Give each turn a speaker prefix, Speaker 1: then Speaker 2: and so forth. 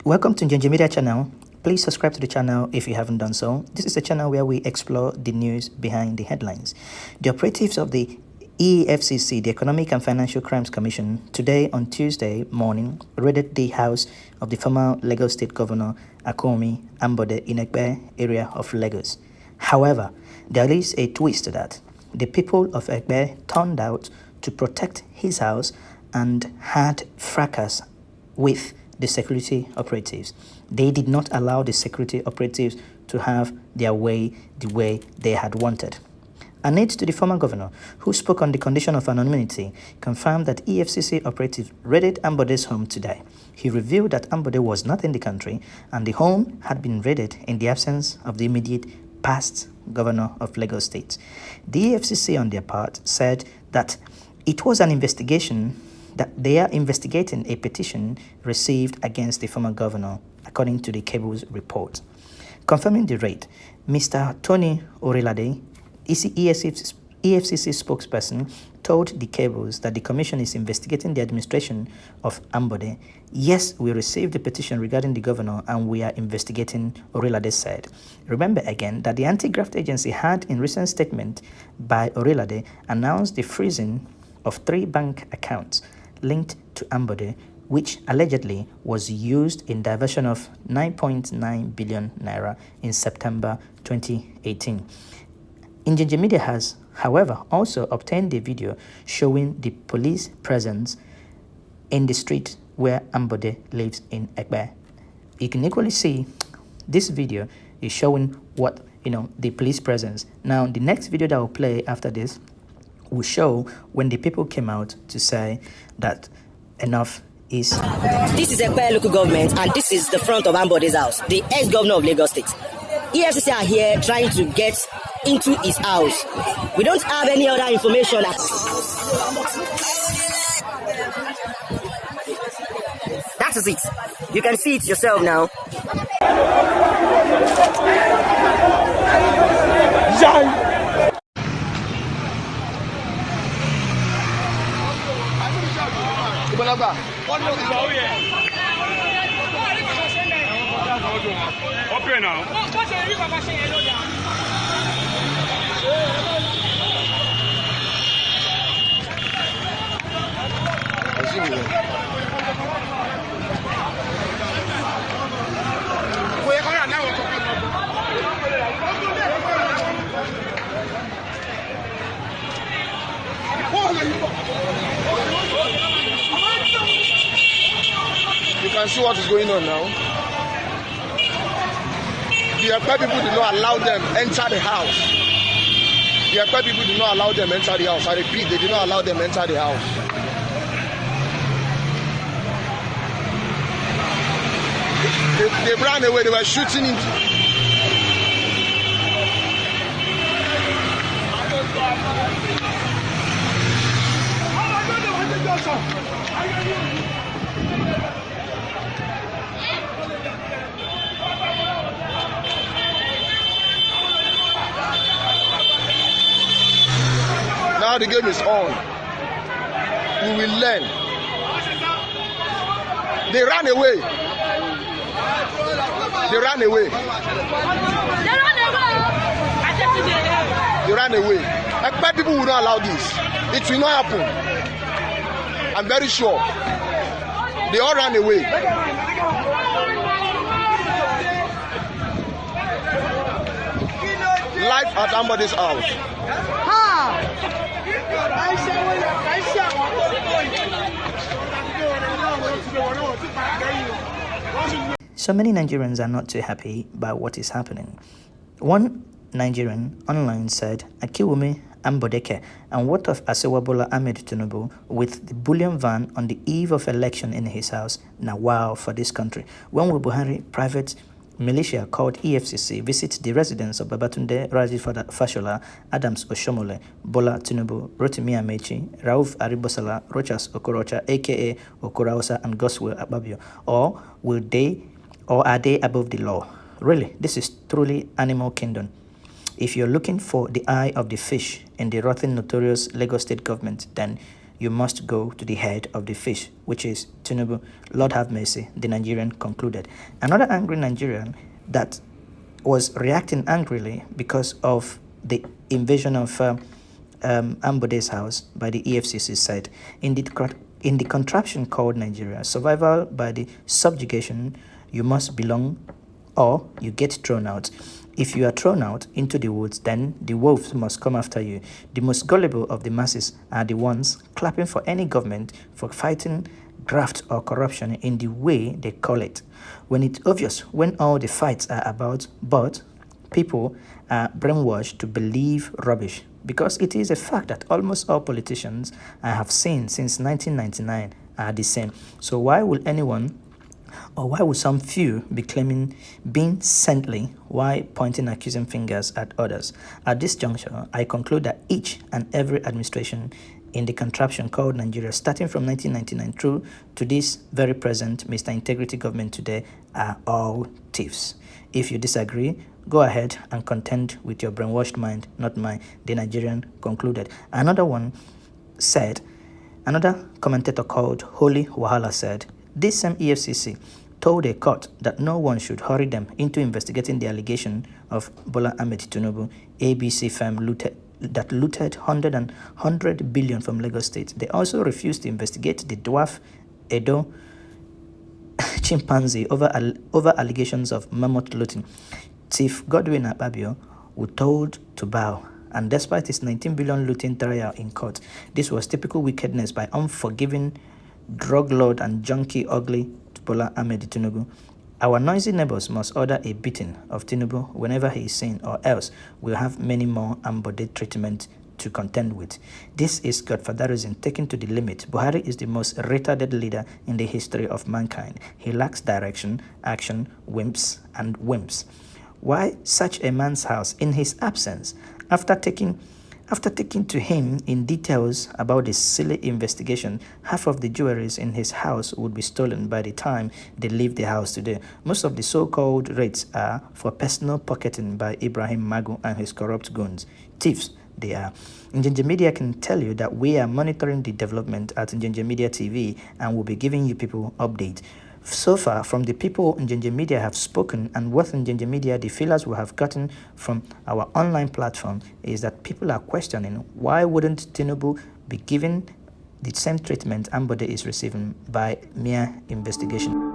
Speaker 1: Welcome to Njenje Media channel. Please subscribe to the channel if you haven't done so. This is a channel where we explore the news behind the headlines. The operatives of the EFCC, the Economic and Financial Crimes Commission, today on Tuesday morning, raided the house of the former Lagos State Governor Akinwunmi Ambode in Egbe area of Lagos. However, there is a twist to that. The people of Egbe turned out to protect his house and had fracas with the security operatives. They did not allow the security operatives to have their way the way they had wanted. An aide to the former governor, who spoke on the condition of anonymity, confirmed that EFCC operatives raided Ambode's home today. He revealed that Ambode was not in the country and the home had been raided in the absence of the immediate past governor of Lagos State. The EFCC, on their part, said that it was an investigation that they are investigating a petition received against the former governor, according to the Cable's report. Confirming the raid, Mr. Tony Orilade, EFCC spokesperson, told the Cables that the commission is investigating the administration of Ambode. Yes, we received the petition regarding the governor and we are investigating, Orilade said. Remember again that the anti-graft agency had, in recent statement by Orilade, announced the freezing of 3 bank accounts linked to Ambode, which allegedly was used in diversion of 9.9 billion naira in September 2018. Njenje Media has, however, also obtained a video showing the police presence in the street where Ambode lives in Egbe. You can equally see this video is showing what, the police presence. Now, the next video that will play after this will show when the people came out to say that enough is.
Speaker 2: This is Egbe local government and this is the front of Ambode's house, the ex-governor of Lagos State. EFCC are here trying to get into his house. We don't have any other information. That is it. You can see it yourself now.
Speaker 3: Okay now.
Speaker 4: You can see what is going on now. The Ekpe people did not allow them enter the house. The Ekpe people did not allow them enter the house. I repeat, they did not allow them enter the house. They ran away. They were shooting into. Now the game is on. We will learn. They ran away. They ran away. They ran away. Ekpe people will not allow this. It will not happen. I'm very sure. They all ran away. Life at Ambode's house.
Speaker 1: So many Nigerians are not too happy about what is happening. One Nigerian online said, Akinwunmi Ambodeke, and what of Bola Ahmed Tinubu with the bullion van on the eve of election in his house? Now wow for this country. When will Buhari private militia called EFCC visit the residence of Babatunde Raji Fashola, Adams Oshomole, Bola Tinubu, Rotimi Amechi, Rauf Aribosala, Rochas Okorocha, aka Okoraosa, and Goswell Ababio? Or are they above the law? Really, this is truly animal kingdom. If you're looking for the eye of the fish in the rotten, notorious Lagos State government, then you must go to the head of the fish, which is Tinubu. Lord have mercy, the Nigerian concluded. Another angry Nigerian that was reacting angrily because of the invasion of Ambode's house by the EFCC said, in the contraption called Nigeria, survival by the subjugation, you must belong or you get thrown out. If you are thrown out into the woods, then the wolves must come after you. The most gullible of the masses are the ones clapping for any government for fighting graft or corruption in the way they call it. When it's obvious when all the fights are about, but people are brainwashed to believe rubbish, because it is a fact that almost all politicians I have seen since 1999 are the same. So why will anyone, or why would some few be claiming being saintly while pointing accusing fingers at others? At this juncture, I conclude that each and every administration in the contraption called Nigeria, starting from 1999 through to this very present Mr. Integrity government today, are all thieves. If you disagree, go ahead and contend with your brainwashed mind, not mine, the Nigerian concluded. Another commentator called Holy Wahala said, this same EFCC told a court that no one should hurry them into investigating the allegation of Bola Ahmed Tinubu, ABC firm that looted 100 billion from Lagos State. They also refused to investigate the dwarf Edo chimpanzee over allegations of mammoth looting. Chief Godwin Akpabio was told to bow, and despite his 19 billion looting trial in court, this was typical wickedness by unforgiving drug lord and junkie ugly Bola Ahmed Tinubu. Our noisy neighbors must order a beating of Tinubu whenever he is seen, or else we'll have many more Ambode treatment to contend with. This is godfatherism taken to the limit. Buhari is the most retarded leader in the history of mankind. He lacks direction, action, whims. Why such a man's house in his absence? After taking to him in details about this silly investigation, half of the jewelries in his house would be stolen by the time they leave the house today. Most of the so-called raids are for personal pocketing by Ibrahim Magu and his corrupt goons. Thieves, they are. Njenje Media can tell you that we are monitoring the development at Njenje Media TV and will be giving you people updates. So far, from the people Njenje Media have spoken and what Njenje Media, the feelers we have gotten from our online platform is that people are questioning why wouldn't Tinubu be given the same treatment Ambode is receiving by mere investigation.